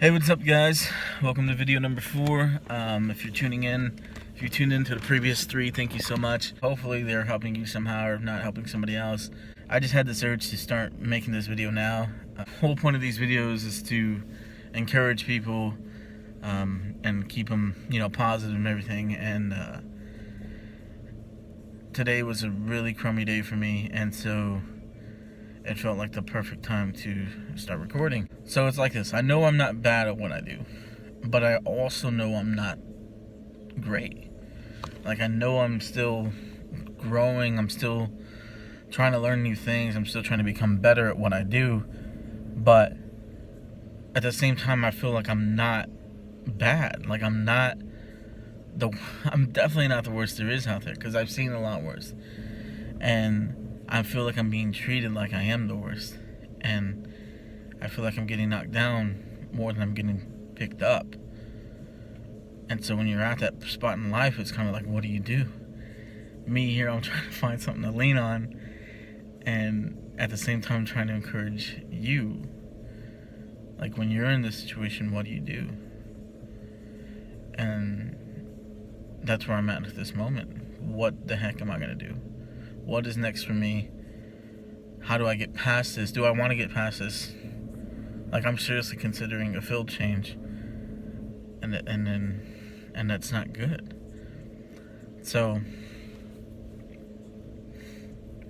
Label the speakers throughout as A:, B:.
A: Hey, what's up, guys? Welcome to video number 4. If you're tuning in, if you tuned into the previous 3, thank you so much. Hopefully they're helping you somehow, or if not helping somebody else. I just had this urge to start making this video now. The whole point of these videos is to encourage people and keep them, positive and everything. And today was a really crummy day for me, and so it felt like the perfect time to start recording. So it's like this. I know I'm not bad at what I do, but I also know I'm not great. Like, I know I'm still growing. I'm still trying to learn new things. I'm still trying to become better at what I do. But at the same time, I feel like I'm not bad. Like, I'm definitely not the worst there is out there, because I've seen a lot worse. And I feel like I'm being treated like I am the worst. And I feel like I'm getting knocked down more than I'm getting picked up. And so when you're at that spot in life, it's kind of like, what do you do? Me here, I'm trying to find something to lean on, and at the same time trying to encourage you. Like, when you're in this situation, what do you do? And that's where I'm at this moment. What the heck am I going to do? What is next for me? How do I get past this? Do I want to get past this? Like, I'm seriously considering a field change, and that's not good. So,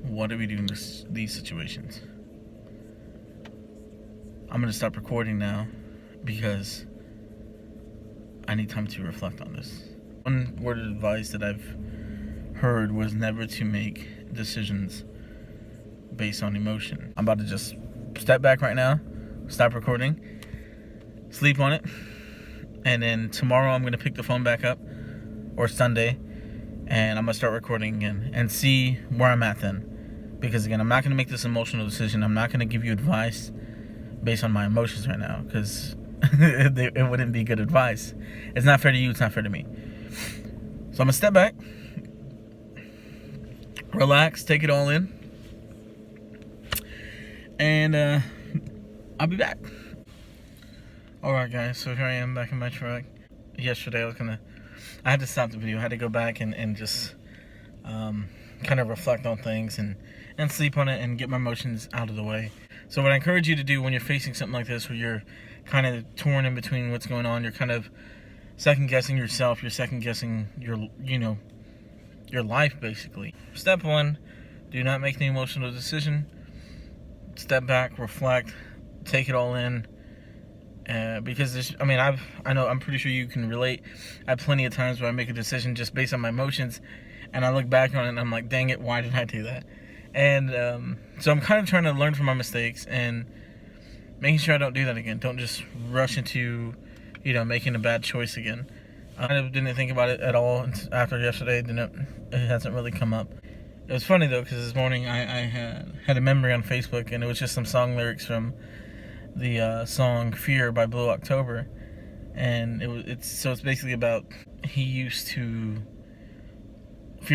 A: what do we do in these situations? I'm gonna stop recording now because I need time to reflect on this. One word of advice that I've heard was never to make decisions based on emotion. I'm about to just step back right now, stop recording, sleep on it, and then tomorrow I'm going to pick the phone back up, or Sunday, and I'm going to start recording again and see where I'm at then. Because again, I'm not going to make this emotional decision. I'm not going to give you advice based on my emotions right now, because it wouldn't be good advice. It's not fair to you, it's not fair to me. So I'm going to step back, relax, take it all in, and I'll be back. Alright, guys, so here I am back in my truck. Yesterday I had to stop the video. I had to go back and just kind of reflect on things and sleep on it and get my emotions out of the way. So what I encourage you to do when you're facing something like this, where you're kind of torn in between what's going on, you're kind of second-guessing yourself, you're second-guessing your life, basically. Step 1, do not make the emotional decision. Step back, reflect, take it all in. Because I'm pretty sure you can relate. I have plenty of times where I make a decision just based on my emotions, and I look back on it and I'm like, dang it, why did I do that? And so I'm kind of trying to learn from my mistakes and making sure I don't do that again. Don't just rush into, making a bad choice again. I didn't think about it at all after yesterday. It hasn't really come up. It was funny though, because this morning I had a memory on Facebook, and it was just some song lyrics from the song "Fear" by Blue October, and it's basically about fear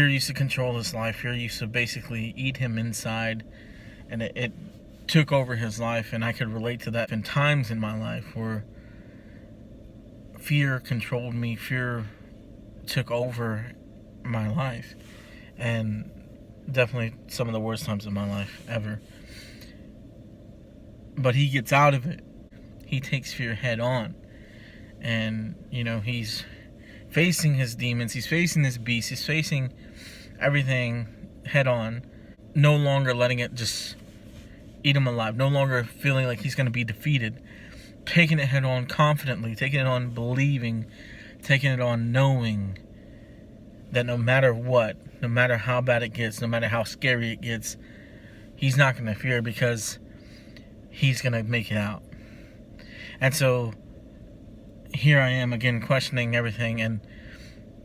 A: used to control his life. Fear used to basically eat him inside, and it took over his life. And I could relate to that in times in my life where fear controlled me, fear took over my life, and definitely some of the worst times of my life ever. But he gets out of it. He takes fear head on, and he's facing his demons, he's facing his beast, he's facing everything head on, no longer letting it just eat him alive, no longer feeling like he's going to be defeated, taking it head on confidently, taking it on believing, taking it on knowing that no matter what, no matter how bad it gets, no matter how scary it gets, he's not going to fear, because he's going to make it out. And so here I am again questioning everything, and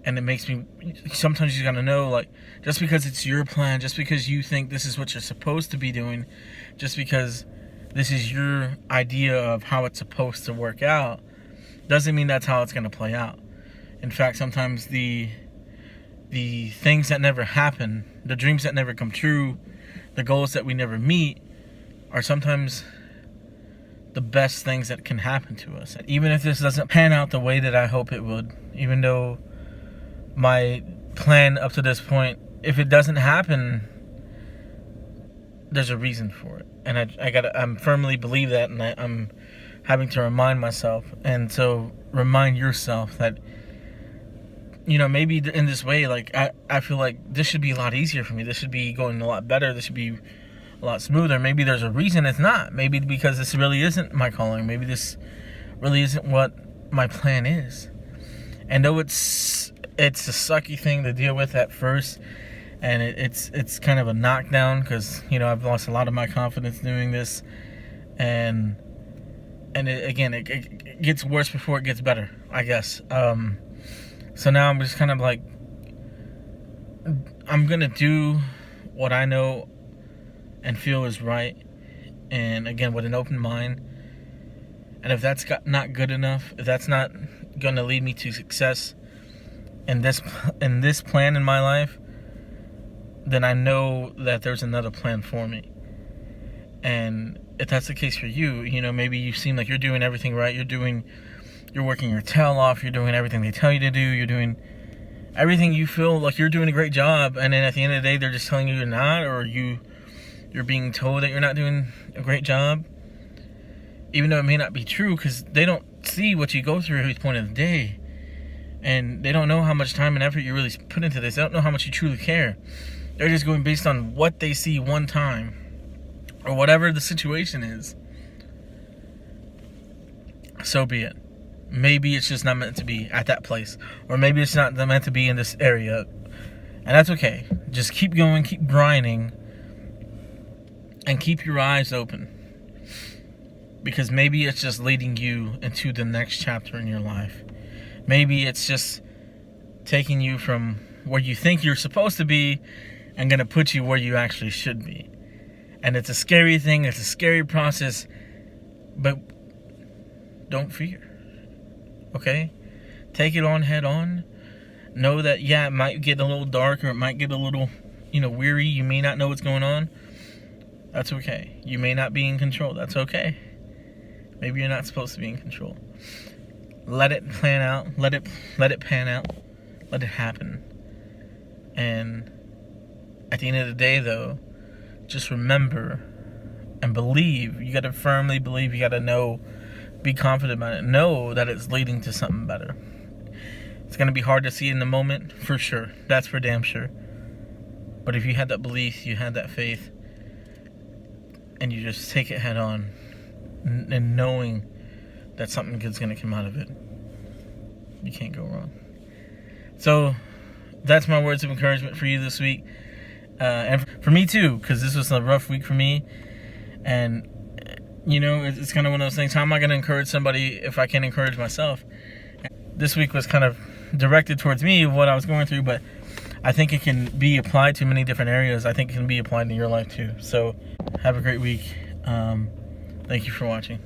A: it makes me, sometimes you got to know, like, just because it's your plan, just because you think this is what you're supposed to be doing, just because this is your idea of how it's supposed to work out, doesn't mean that's how it's going to play out. In fact, sometimes the things that never happen, the dreams that never come true, the goals that we never meet, are sometimes the best things that can happen to us. Even if this doesn't pan out the way that I hope it would, even though my plan up to this point, if it doesn't happen, there's a reason for it. And I firmly believe that, and I'm having to remind myself. And so remind yourself that, you know, maybe in this way, like, I feel like this should be a lot easier for me. This should be going a lot better. This should be a lot smoother. Maybe there's a reason it's not. Maybe because this really isn't my calling. Maybe this really isn't what my plan is. And though it's a sucky thing to deal with at first, and it's kind of a knockdown, because, you know, I've lost a lot of my confidence doing this, and it gets worse before it gets better, I guess. So now I'm just kind of like, I'm gonna do what I know and feel is right, and again, with an open mind. And if that's not good enough, if that's not gonna lead me to success in this plan in my life, then I know that there's another plan for me. And if that's the case for you, you know, maybe you seem like you're doing everything right. You're working your tail off. You're doing everything they tell you to do. You're doing everything you feel like you're doing a great job. And then at the end of the day, they're just telling you you're not, or you're being told that you're not doing a great job. Even though it may not be true, because they don't see what you go through at each point of the day. And they don't know how much time and effort you really put into this. They don't know how much you truly care. They're just going based on what they see one time, or whatever the situation is. So be it. Maybe it's just not meant to be at that place, or maybe it's not meant to be in this area, and that's okay. Just keep going, keep grinding, and keep your eyes open, because maybe it's just leading you into the next chapter in your life. Maybe it's just taking you from where you think you're supposed to be and going to put you where you actually should be. And it's a scary thing. It's a scary process. But don't fear. Okay? Take it on head on. Know that, yeah, it might get a little dark, or it might get a little, weary. You may not know what's going on. That's okay. You may not be in control. That's okay. Maybe you're not supposed to be in control. Let it plan out. Let it pan out. Let it happen. And at the end of the day, though, just remember and believe. You got to firmly believe. You got to know. Be confident about it. Know that it's leading to something better. It's going to be hard to see in the moment, for sure. That's for damn sure. But if you had that belief, you had that faith, and you just take it head on, and knowing that something good's going to come out of it, you can't go wrong. So that's my words of encouragement for you this week, and for me too, because this was a rough week for me. And it's kind of one of those things. How am I going to encourage somebody if I can't encourage myself? This week was kind of directed towards me, what I was going through, but I think it can be applied to many different areas. I think it can be applied in your life too. So have a great week. Thank you for watching.